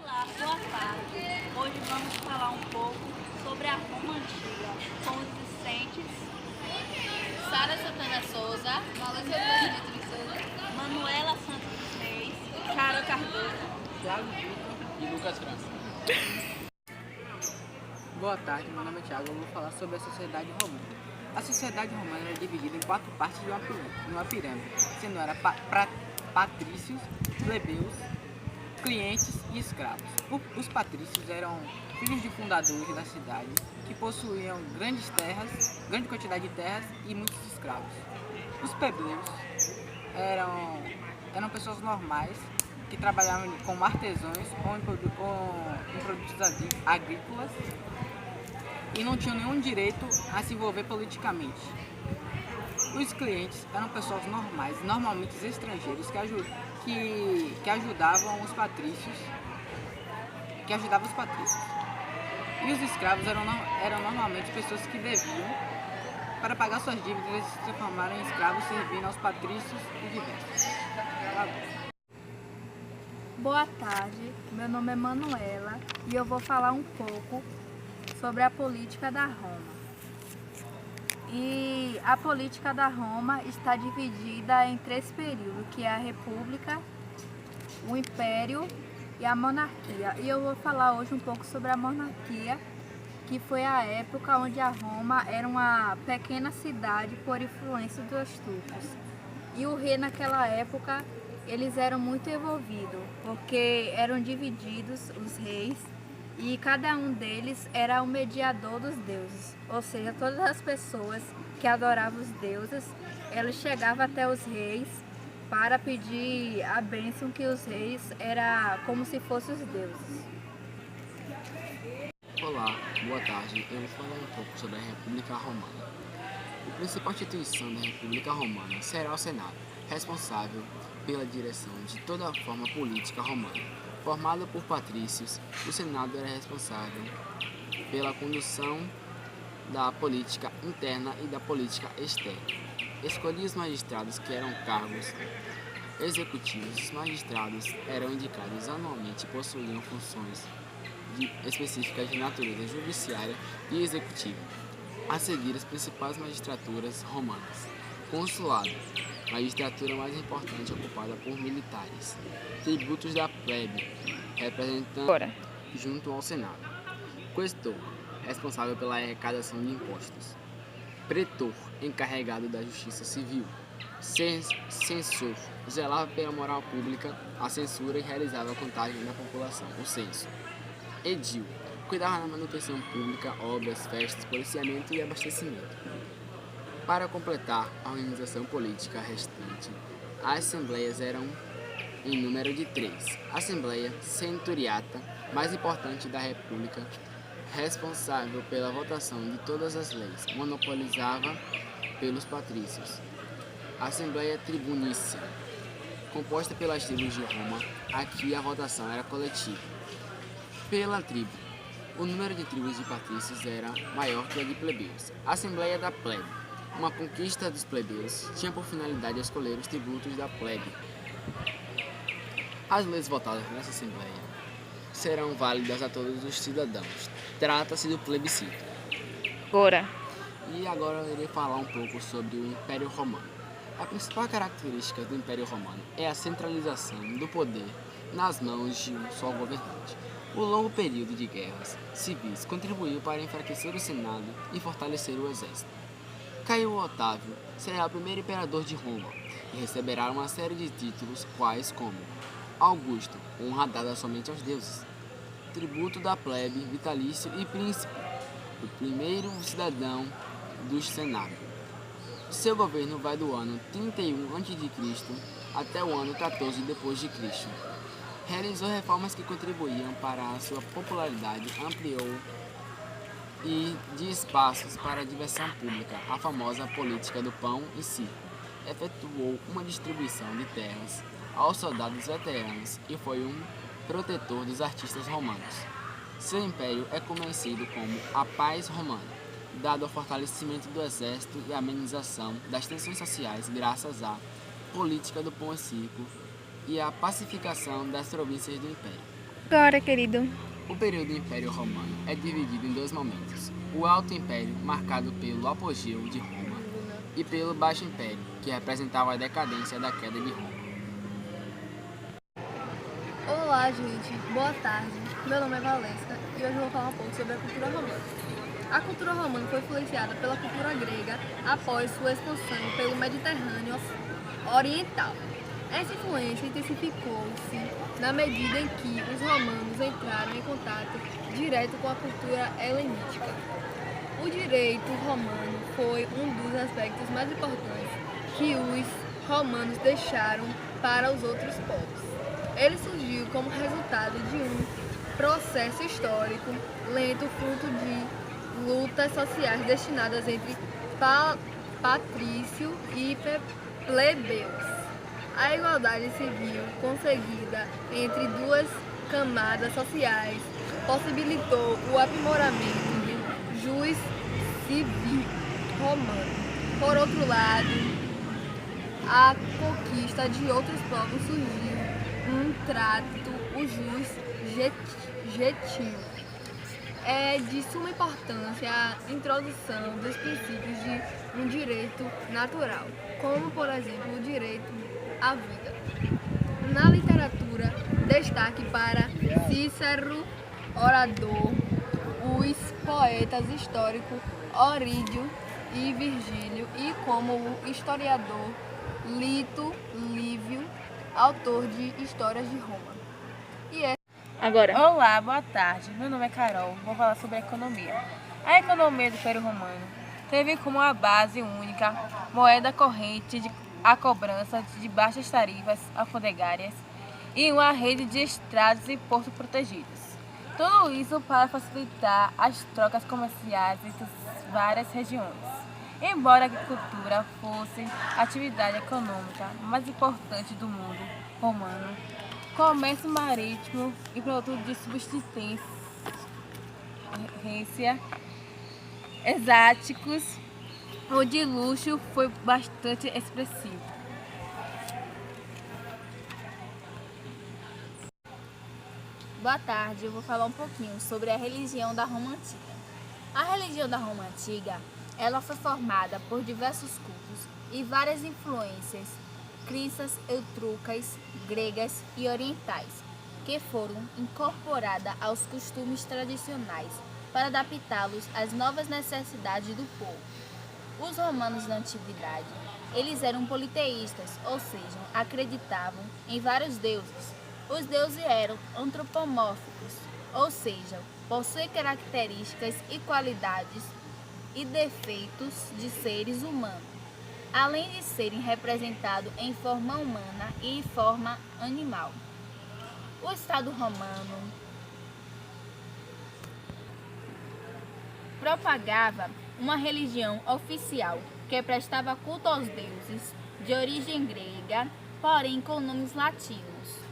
Olá, boa tarde. Hoje vamos falar um pouco sobre a Roma Antiga com os discentes Sara Santana Souza, Valécia Pedro de Souza, Manuela Santos dos Reis, Cara Cardoso. Thiago Vitor e Lucas França. Boa tarde, meu nome é Thiago. Eu vou falar sobre a sociedade romana. A sociedade romana era dividida em 4 partes de uma pirâmide, sendo era patrícios, plebeus, clientes e escravos. Os patrícios eram filhos de fundadores da cidade que possuíam grande quantidade de terras e muitos escravos. Os plebeus eram pessoas normais que trabalhavam como artesãos ou em produtos agrícolas e não tinham nenhum direito a se envolver politicamente. Os clientes eram pessoas normais, normalmente estrangeiros, que ajudavam os patrícios. E os escravos eram normalmente pessoas que deviam para pagar suas dívidas e se transformaram em escravos servindo aos patrícios e diversos. Boa tarde, meu nome é Manuela e eu vou falar um pouco sobre a política da Roma. E a política da Roma está dividida em 3 períodos, que é a República, o Império e a Monarquia. E eu vou falar hoje um pouco sobre a Monarquia, que foi a época onde a Roma era uma pequena cidade por influência dos turcos. E o rei naquela época, eles eram muito envolvidos, porque eram divididos os reis e cada um deles era o mediador dos deuses. Ou seja, todas as pessoas que adoravam os deuses, eles chegavam até os reis para pedir a bênção, que os reis era como se fossem os deuses. Olá, boa tarde. Eu vou falar um pouco sobre a República Romana. A principal instituição da República Romana será o Senado, responsável pela direção de toda a forma política romana. Formado por patrícios, o Senado era responsável pela condução da política interna e da política externa. Escolhia os magistrados que eram cargos executivos. Os magistrados eram indicados anualmente e possuíam funções específicas de natureza judiciária e executiva. A seguir, as principais magistraturas romanas. Consulado, magistratura mais importante ocupada por militares. Tributos da plebe, representando junto ao Senado. Questor, responsável pela arrecadação de impostos. Pretor, encarregado da justiça civil. Censor, zelava pela moral pública, a censura e realizava a contagem da população, o censo. Edil, cuidava da manutenção pública, obras, festas, policiamento e abastecimento. Para completar a organização política restante, as assembleias eram em número de 3. Assembleia Centuriata, mais importante da República, responsável pela votação de todas as leis, monopolizava pelos patrícios. Assembleia Tribunícia, composta pelas tribos de Roma, aqui a votação era coletiva. Pela tribo, o número de tribos de patrícios era maior que a de plebeus. Assembleia da plebe, uma conquista dos plebeus, tinha por finalidade escolher os tributos da plebe. As leis votadas nessa assembleia serão válidas a todos os cidadãos. Trata-se do plebiscito. E agora eu irei falar um pouco sobre o Império Romano. A principal característica do Império Romano é a centralização do poder nas mãos de um só governante. O longo período de guerras civis contribuiu para enfraquecer o Senado e fortalecer o exército. Caio Otávio será o primeiro imperador de Roma e receberá uma série de títulos quais como Augusto, honra dada somente aos deuses, tributo da plebe, vitalício e príncipe, o primeiro cidadão do Senado. Seu governo vai do ano 31 a.C. até o ano 14 d.C. Realizou reformas que contribuíam para a sua popularidade, ampliou e de espaços para a diversão pública, a famosa política do pão e circo. Efetuou uma distribuição de terras aos soldados veteranos e foi um protetor dos artistas romanos. Seu império é conhecido como a Paz Romana, dado ao fortalecimento do exército e a amenização das tensões sociais graças à política do pão e circo e a pacificação das províncias do Império. Agora, querido. O período do Império Romano é dividido em dois momentos. O Alto Império, marcado pelo apogeu de Roma, e pelo Baixo Império, que representava a decadência da queda de Roma. Olá, gente. Boa tarde. Meu nome é Valesca e hoje eu vou falar um pouco sobre a cultura romana. A cultura romana foi influenciada pela cultura grega após sua expansão pelo Mediterrâneo Oriental. Essa influência intensificou-se na medida em que os romanos entraram em contato direto com a cultura helenística. O direito romano foi um dos aspectos mais importantes que os romanos deixaram para os outros povos. Ele surgiu como resultado de um processo histórico lento, fruto de lutas sociais destinadas entre patrício e plebeus. A igualdade civil conseguida entre duas camadas sociais possibilitou o aprimoramento do jus civil romano. Por outro lado, a conquista de outros povos surgiu um trato, o jus gentio. É de suma importância a introdução dos princípios de um direito natural, como, por exemplo, o direito à vida. Na literatura, destaque para Cícero, orador, os poetas históricos Orídio e Virgílio e como o historiador Lito Lívio, autor de Histórias de Roma. Olá, boa tarde. Meu nome é Carol. Vou falar sobre a economia. A economia do Império Romano teve como a base única moeda corrente a cobrança de baixas tarifas alfandegárias e uma rede de estradas e portos protegidos. Tudo isso para facilitar as trocas comerciais entre várias regiões. Embora a agricultura fosse a atividade econômica mais importante do mundo romano, comércio marítimo e produtos de subsistência exóticos, o de luxo foi bastante expressivo. Boa tarde, eu vou falar um pouquinho sobre a religião da Roma Antiga. A religião da Roma Antiga, ela foi formada por diversos cultos e várias influências crenças etruscas, gregas e orientais, que foram incorporadas aos costumes tradicionais para adaptá-los às novas necessidades do povo. Os romanos da antiguidade, eles eram politeístas, ou seja, acreditavam em vários deuses. Os deuses eram antropomórficos, ou seja, possuem características e qualidades e defeitos de seres humanos, além de serem representados em forma humana e em forma animal. O Estado romano propagava uma religião oficial que prestava culto aos deuses de origem grega, porém com nomes latinos.